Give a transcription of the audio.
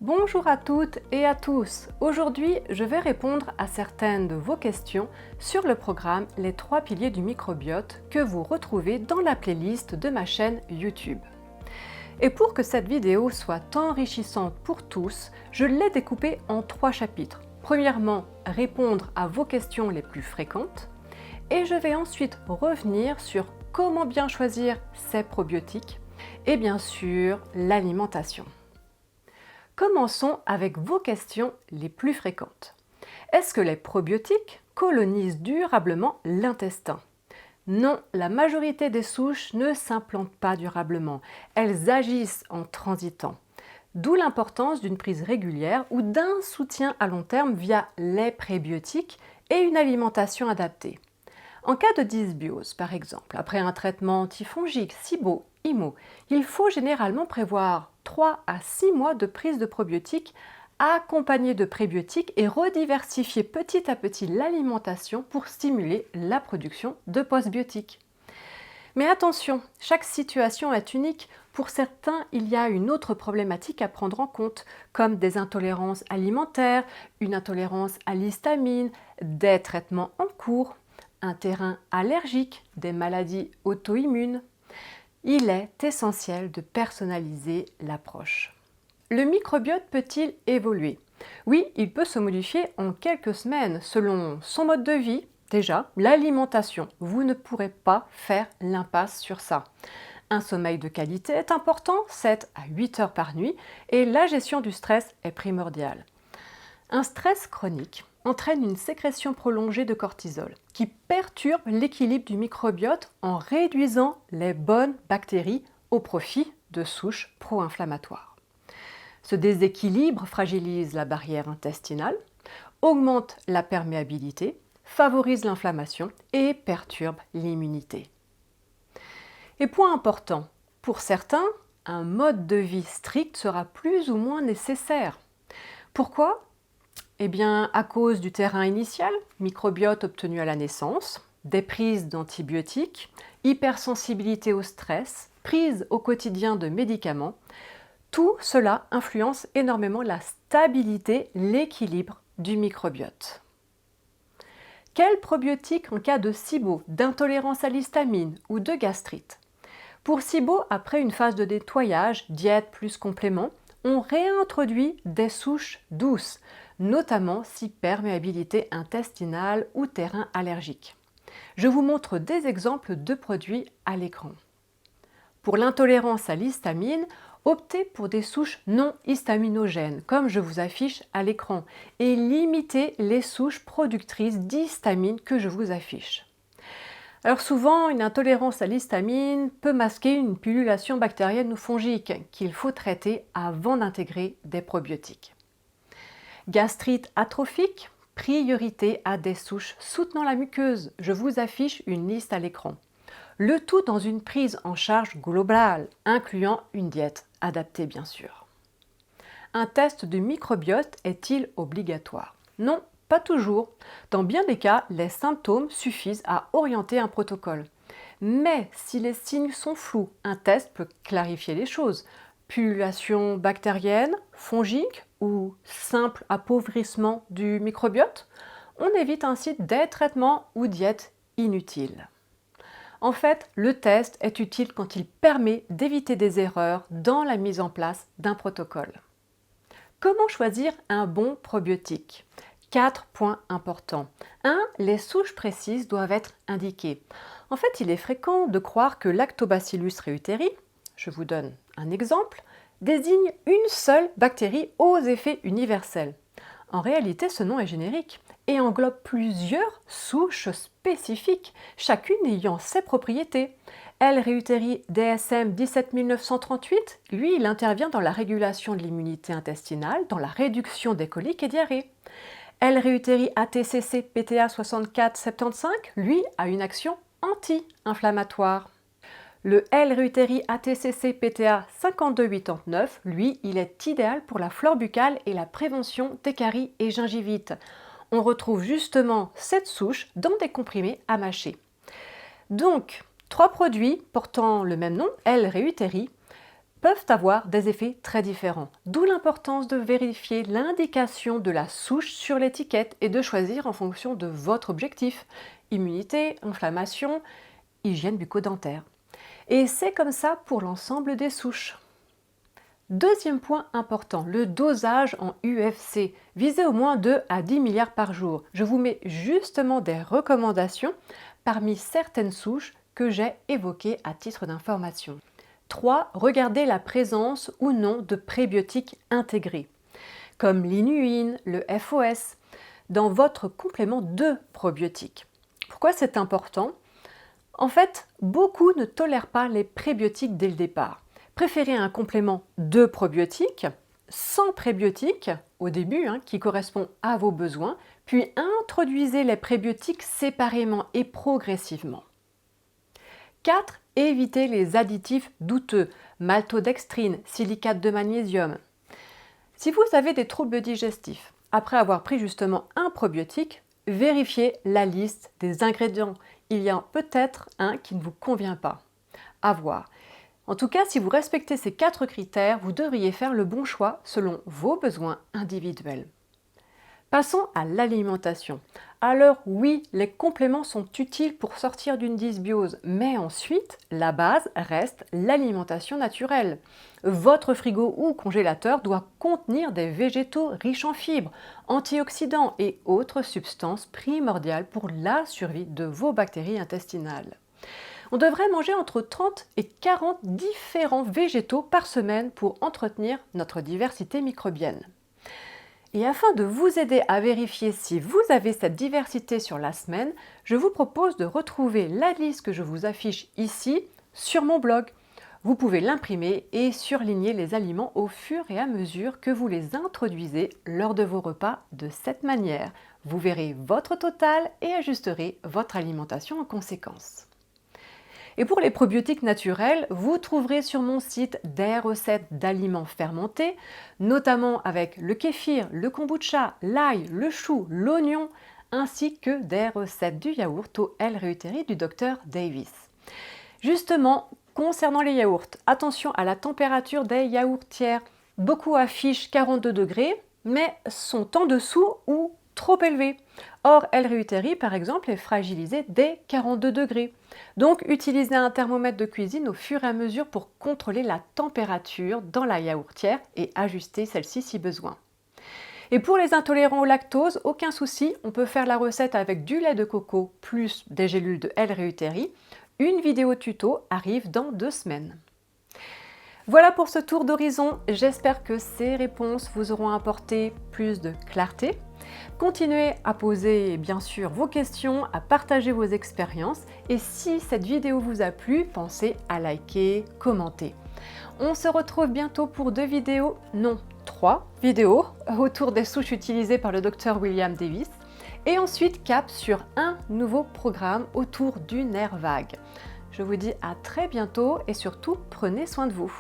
Bonjour à toutes et à tous. Aujourd'hui, je vais répondre à certaines de vos questions sur le programme Les 3 piliers du microbiote que vous retrouvez dans la playlist de ma chaîne YouTube. Et pour que cette vidéo soit enrichissante pour tous, je l'ai découpée en 3 chapitres. Premièrement, répondre à vos questions les plus fréquentes. Et je vais ensuite revenir sur comment bien choisir ces probiotiques et bien sûr l'alimentation. Commençons avec vos questions les plus fréquentes. Est-ce que les probiotiques colonisent durablement l'intestin? Non, la majorité des souches ne s'implantent pas durablement. Elles agissent en transitant. D'où l'importance d'une prise régulière ou d'un soutien à long terme via les prébiotiques et une alimentation adaptée. En cas de dysbiose, par exemple, après un traitement antifongique, SIBO, IMO, il faut généralement prévoir 3 à 6 mois de prise de probiotiques accompagnés de prébiotiques et rediversifier petit à petit l'alimentation pour stimuler la production de postbiotiques. Mais attention, chaque situation est unique. Pour certains, il y a une autre problématique à prendre en compte, comme des intolérances alimentaires, une intolérance à l'histamine, des traitements en cours, un terrain allergique, des maladies auto-immunes. Il est essentiel de personnaliser l'approche. Le microbiote peut-il évoluer? Oui, il peut se modifier en quelques semaines selon son mode de vie. Déjà, l'alimentation, vous ne pourrez pas faire l'impasse sur ça. Un sommeil de qualité est important, 7 à 8 heures par nuit, et la gestion du stress est primordiale. Un stress chronique entraîne une sécrétion prolongée de cortisol qui perturbe l'équilibre du microbiote en réduisant les bonnes bactéries au profit de souches pro-inflammatoires. Ce déséquilibre fragilise la barrière intestinale, augmente la perméabilité, favorise l'inflammation et perturbe l'immunité. Et point important, pour certains, un mode de vie strict sera plus ou moins nécessaire. Pourquoi ? Eh bien, à cause du terrain initial, microbiote obtenu à la naissance, des prises d'antibiotiques, hypersensibilité au stress, prise au quotidien de médicaments, tout cela influence énormément la stabilité, l'équilibre du microbiote. Quel probiotique en cas de SIBO, d'intolérance à l'histamine ou de gastrite? Pour SIBO, après une phase de nettoyage, diète plus complément, on réintroduit des souches douces, notamment si perméabilité intestinale ou terrain allergique. Je vous montre des exemples de produits à l'écran. Pour l'intolérance à l'histamine, optez pour des souches non histaminogènes, comme je vous affiche à l'écran, et limitez les souches productrices d'histamine que je vous affiche. Alors souvent, une intolérance à l'histamine peut masquer une pullulation bactérienne ou fongique qu'il faut traiter avant d'intégrer des probiotiques. Gastrite atrophique, priorité à des souches soutenant la muqueuse. Je vous affiche une liste à l'écran. Le tout dans une prise en charge globale, incluant une diète adaptée bien sûr. Un test de microbiote est-il obligatoire? Non, pas toujours. Dans bien des cas, les symptômes suffisent à orienter un protocole. Mais si les signes sont flous, un test peut clarifier les choses. Pullulation bactérienne, fongique ou simple appauvrissement du microbiote, on évite ainsi des traitements ou diètes inutiles. En fait, le test est utile quand il permet d'éviter des erreurs dans la mise en place d'un protocole. Comment choisir un bon probiotique? 4 points importants. 1. Les souches précises doivent être indiquées. En fait, il est fréquent de croire que Lactobacillus reuteri, je vous donne un exemple, désigne une seule bactérie aux effets universels. En réalité, ce nom est générique et englobe plusieurs souches spécifiques, chacune ayant ses propriétés. L. reuteri DSM 17938, lui, il intervient dans la régulation de l'immunité intestinale, dans la réduction des coliques et diarrhées. L. reuteri ATCC PTA 6475, lui, a une action anti-inflammatoire. Le L. reuteri ATCC PTA 5289, lui, il est idéal pour la flore buccale et la prévention des caries et gingivites. On retrouve justement cette souche dans des comprimés à mâcher. Donc, 3 produits portant le même nom, L. reuteri, peuvent avoir des effets très différents. D'où l'importance de vérifier l'indication de la souche sur l'étiquette et de choisir en fonction de votre objectif: immunité, inflammation, hygiène bucco-dentaire. Et c'est comme ça pour l'ensemble des souches. Deuxième point important, le dosage en UFC. Visez au moins 2 à 10 milliards par jour. Je vous mets justement des recommandations parmi certaines souches que j'ai évoquées à titre d'information. 3. Regardez la présence ou non de prébiotiques intégrés, comme l'inuine, le FOS, dans votre complément de probiotiques. Pourquoi c'est important? En fait, beaucoup ne tolèrent pas les prébiotiques dès le départ. Préférez un complément de probiotiques, sans prébiotiques au début, qui correspond à vos besoins, puis introduisez les prébiotiques séparément et progressivement. 4. Évitez les additifs douteux, maltodextrine, silicate de magnésium. Si vous avez des troubles digestifs, après avoir pris justement un probiotique, vérifiez la liste des ingrédients. Il y a peut-être un qui ne vous convient pas. À voir. En tout cas, si vous respectez ces 4 critères, vous devriez faire le bon choix selon vos besoins individuels. Passons à l'alimentation. Alors oui, les compléments sont utiles pour sortir d'une dysbiose, mais ensuite, la base reste l'alimentation naturelle. Votre frigo ou congélateur doit contenir des végétaux riches en fibres, antioxydants et autres substances primordiales pour la survie de vos bactéries intestinales. On devrait manger entre 30 et 40 différents végétaux par semaine pour entretenir notre diversité microbienne. Et afin de vous aider à vérifier si vous avez cette diversité sur la semaine, je vous propose de retrouver la liste que je vous affiche ici sur mon blog. Vous pouvez l'imprimer et surligner les aliments au fur et à mesure que vous les introduisez lors de vos repas de cette manière. Vous verrez votre total et ajusterez votre alimentation en conséquence. Et pour les probiotiques naturels, vous trouverez sur mon site des recettes d'aliments fermentés, notamment avec le kéfir, le kombucha, l'ail, le chou, l'oignon, ainsi que des recettes du yaourt au L-réuteri du Dr Davis. Justement, concernant les yaourts, attention à la température des yaourtières. Beaucoup affichent 42 degrés, mais sont en dessous ou trop élevés. Or, L-réuteri, par exemple, est fragilisé dès 42 degrés. Donc, utilisez un thermomètre de cuisine au fur et à mesure pour contrôler la température dans la yaourtière et ajuster celle-ci si besoin. Et pour les intolérants au lactose, aucun souci, on peut faire la recette avec du lait de coco plus des gélules de L-réuteri. Une vidéo tuto arrive dans 2 semaines. Voilà pour ce tour d'horizon, j'espère que ces réponses vous auront apporté plus de clarté. Continuez à poser bien sûr vos questions, à partager vos expériences et si cette vidéo vous a plu, pensez à liker, commenter. On se retrouve bientôt pour 2 vidéos, non 3 vidéos autour des souches utilisées par le Dr William Davis et ensuite cap sur un nouveau programme autour du nerf vague. Je vous dis à très bientôt et surtout prenez soin de vous.